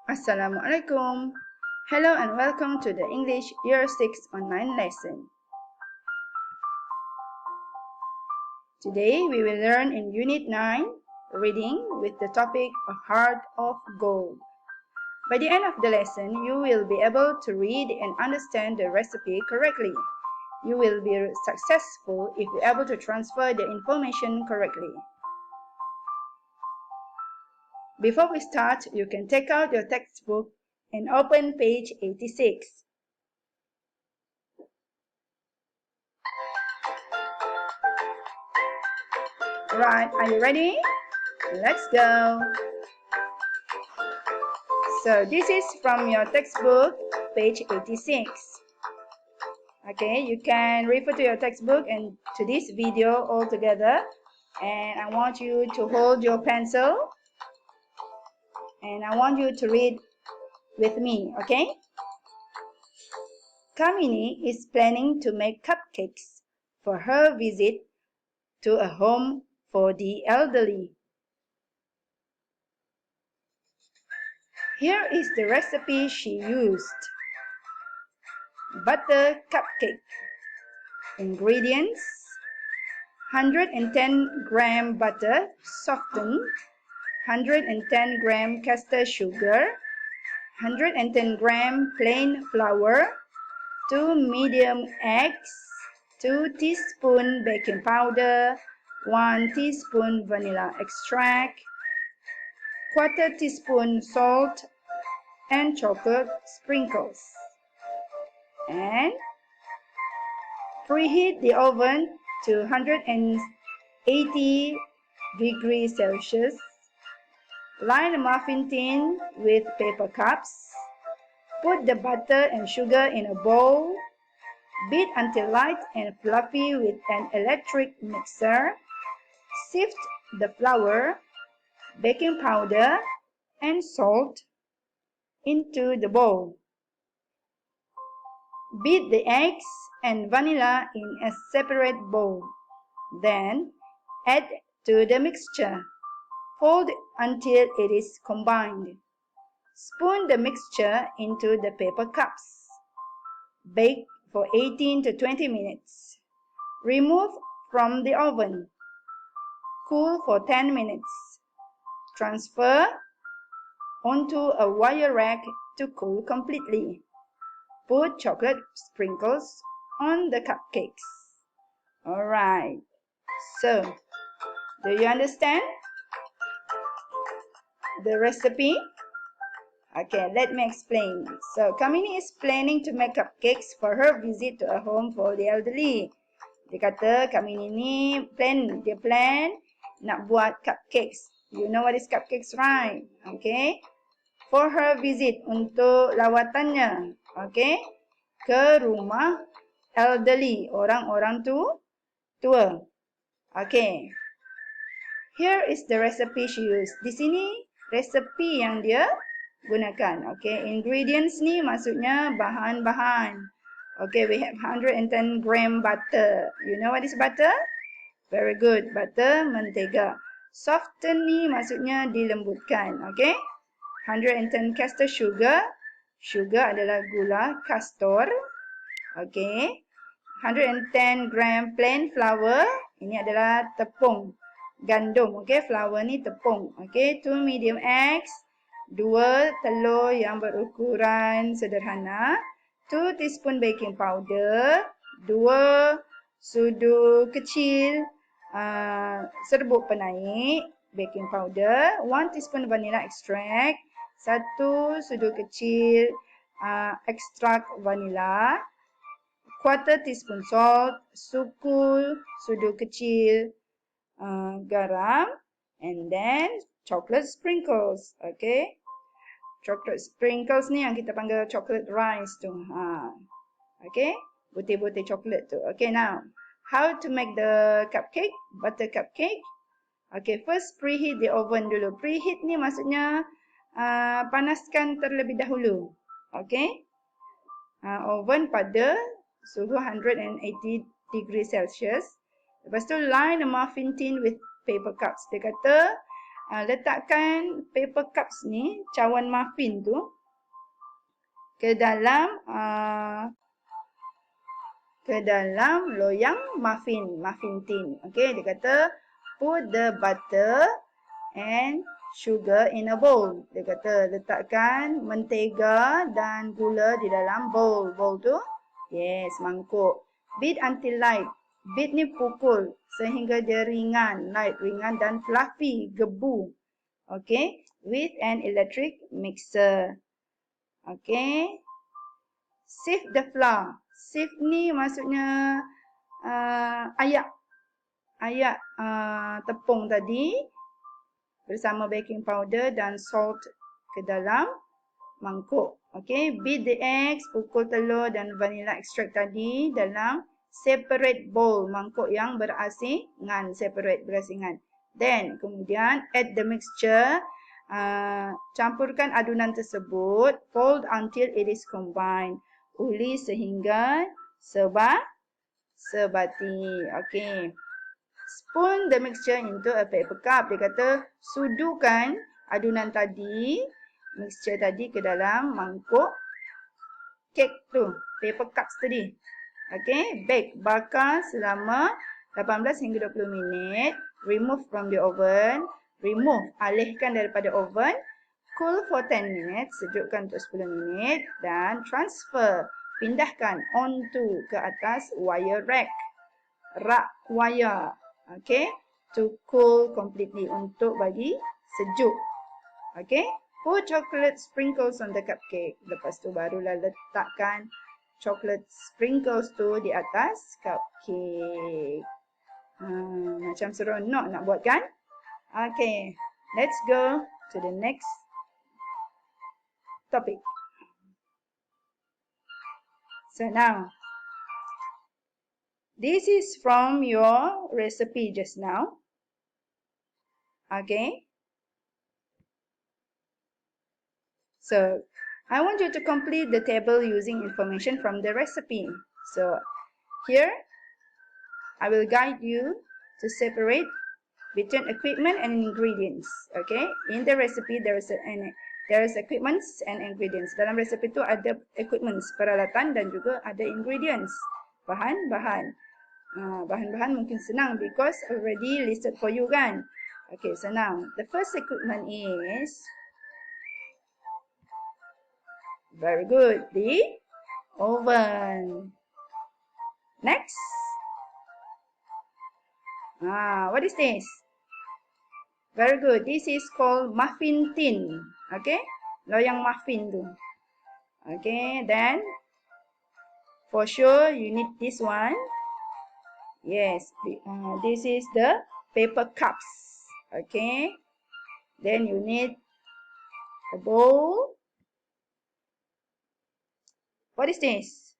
Assalamualaikum. Hello and welcome to the English Year 6 online lesson. Today we will learn in Unit 9, reading with the topic A Heart of Gold. By the end of the lesson, you will be able to read and understand the recipe correctly. You will be successful if you're able to transfer the information correctly. Before we start, you can take out your textbook and open page 86. Right, are you ready? Let's go. So this is from your textbook, page 86. Okay, you can refer to your textbook and to this video all together. And I want you to hold your pencil. And I want you to read with me, okay? Kamini is planning to make cupcakes for her visit to a home for the elderly. Here is the recipe she used. Butter cupcake. Ingredients: 110 gram butter softened, 110 gram castor sugar, 110 gram plain flour, 2 medium eggs, 2 teaspoon baking powder, 1 teaspoon vanilla extract, 1/4 teaspoon salt, and chocolate sprinkles. And preheat the oven to 180 degrees Celsius. Line the muffin tin with paper cups. Put the butter and sugar in a bowl. Beat until light and fluffy with an electric mixer. Sift the flour, baking powder, and salt into the bowl. Beat the eggs and vanilla in a separate bowl. Then add to the mixture. Fold until it is combined. Spoon the mixture into the paper cups. Bake for 18 to 20 minutes. Remove from the oven. Cool for 10 minutes. Transfer onto a wire rack to cool completely. Put chocolate sprinkles on the cupcakes. Alright, so do you understand the recipe? Okay, let me explain. So Kamini is planning to make cupcakes for her visit to a home for the elderly. Dia kata Kamini ni dia plan nak buat cupcakes. You know what is cupcakes, right? Okay. For her visit, untuk lawatannya, okay, ke rumah elderly, orang-orang tua. Okay. Here is the recipe she used. Di sini resepi yang dia gunakan. Okay, ingredients ni maksudnya bahan-bahan. Okay, we have 110 gram butter. You know what is butter? Very good. Butter, mentega. Soften ni maksudnya dilembutkan. Okay. 110 castor sugar. Sugar adalah gula castor. Okay. 110 gram plain flour. Ini adalah tepung gandum. Okay. Flour ni tepung. Okay. 2 medium eggs. 2 telur yang berukuran sederhana. 2 teaspoon baking powder. 2 sudu kecil serbuk penaik baking powder. 1 teaspoon vanilla extract. 1 sudu kecil ekstrak vanila, 1/4 teaspoon salt, sudu kecil garam, and then chocolate sprinkles. Okay, chocolate sprinkles ni yang kita panggil chocolate rice tu. Okay, butir-butir coklat tu. Okay, now how to make the cupcake, butter cupcake? Okay, first preheat the oven dulu. Preheat ni maksudnya panaskan terlebih dahulu. Okay. Oven pada suhu 180 degree Celsius. Lepas tu line the muffin tin with paper cups. Dia kata letakkan paper cups ni, cawan muffin tu, ke dalam loyang muffin tin. Okay, dia kata put the butter and sugar in a bowl. Dia kata letakkan mentega dan gula di dalam bowl. Bowl tu, yes, mangkuk. Beat until light. Beat ni pukul sehingga dia ringan, light, ringan dan fluffy, gebu. Okay, with an electric mixer. Okay, sift the flour. Sift ni maksudnya ayak tepung tadi bersama baking powder dan salt ke dalam mangkuk. Okay, beat the eggs, pukul telur dan vanilla extract tadi dalam separate bowl, mangkuk yang berasingan, separate, berasingan. Then, kemudian add the mixture, campurkan adunan tersebut, fold until it is combined. Uli sehingga sebati. Okay. Spoon the mixture into a paper cup. Dia kata sudukan adunan tadi, mixture tadi ke dalam mangkuk kek tu, paper cups tadi. Okay, bake, bakar selama 18 hingga 20 minit. Remove from the oven. Remove, alihkan daripada oven. Cool for 10 minutes, sejukkan untuk 10 minit. Dan transfer, pindahkan onto, ke atas wire rack. Rak wire. Okay, to cool completely, untuk bagi sejuk. Okay, put chocolate sprinkles on the cupcake. Lepas tu barulah letakkan chocolate sprinkles tu di atas cupcake. Macam seronok nak buat kan? Okay, let's go to the next topic. So now, this is from your recipe just now. Okay. So, I want you to complete the table using information from the recipe. So, here, I will guide you to separate between equipment and ingredients. Okay. In the recipe, there is equipments and ingredients. Dalam resipi tu ada equipments, peralatan dan juga ada ingredients, bahan-bahan. Bahan-bahan mungkin senang because already listed for you kan. Okay, so now the first equipment is very good, the oven. Next, what is this? Very good. This is called muffin tin. Okay, loyang muffin tu. Okay, then for sure you need this one. Yes, this is the paper cups. Okay, then you need a bowl. What is this?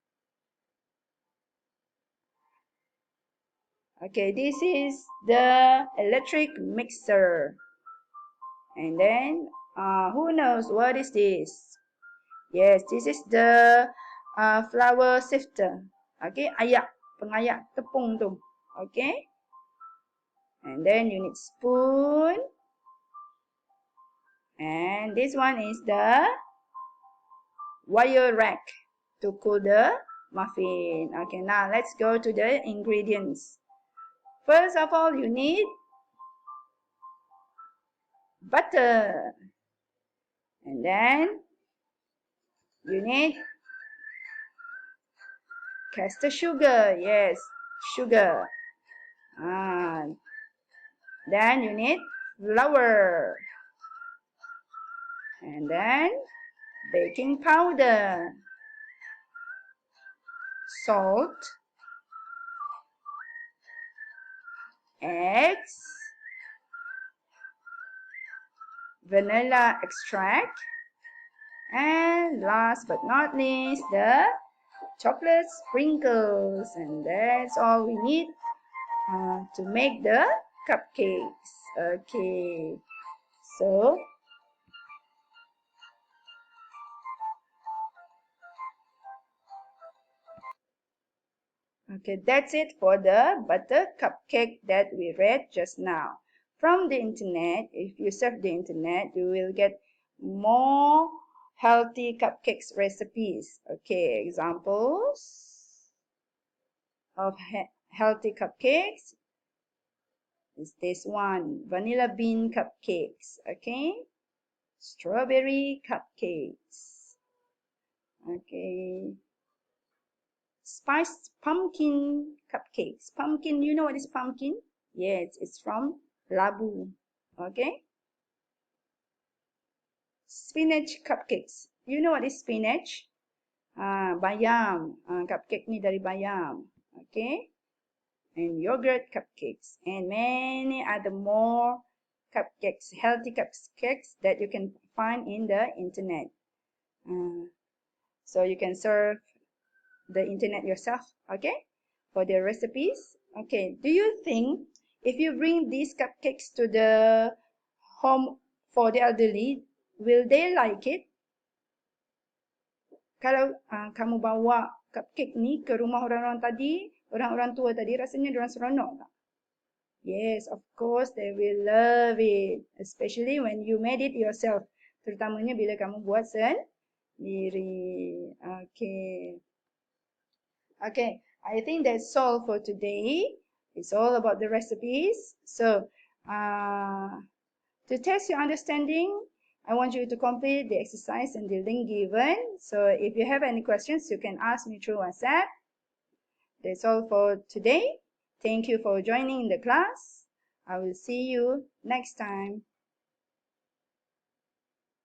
Okay, this is the electric mixer. And then, who knows what is this? Yes, this is the flour sifter. Okay, ayak, pengayak tepung tu. Okay. And then you need spoon. And this one is the wire rack to cool the muffin. Okay, now let's go to the ingredients. First of all, you need butter. And then you need caster sugar. Yes, sugar. Then you need flour. And then baking powder, salt, eggs, vanilla extract, and last but not least, the chocolate sprinkles. And that's all we need to make the cupcakes. Okay, so okay, that's it for the butter cupcake that we read just now. from the internet, if you surf the internet, you will get more healthy cupcakes recipes. Okay, examples of healthy cupcakes is this one, vanilla bean cupcakes. Okay, strawberry cupcakes. Okay, spiced pumpkin cupcakes. Pumpkin, you know what is pumpkin? Yes, it's from labu. Okay, spinach cupcakes. You know what is spinach? Bayam. Cupcake ni dari bayam. Okay, and yogurt cupcakes and many other more cupcakes, healthy cupcakes that you can find in the internet. So you can surf the internet yourself, okay, for the recipes. Okay, do you think if you bring these cupcakes to the home for the elderly, will they like it? Kalau kamu bawa cupcake ni ke rumah orang-orang tadi, orang-orang tua tadi, rasanya diorang seronok tak? Yes, of course they will love it, especially when you made it yourself. Terutamanya bila kamu buat sendiri. Okay. Okay, I think that's all for today. It's all about the recipes. So, to test your understanding, I want you to complete the exercise and the link given. So, if you have any questions, you can ask me through WhatsApp. That's all for today. Thank you for joining the class. I will see you next time.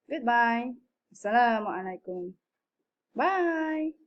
Goodbye. Assalamualaikum. Bye.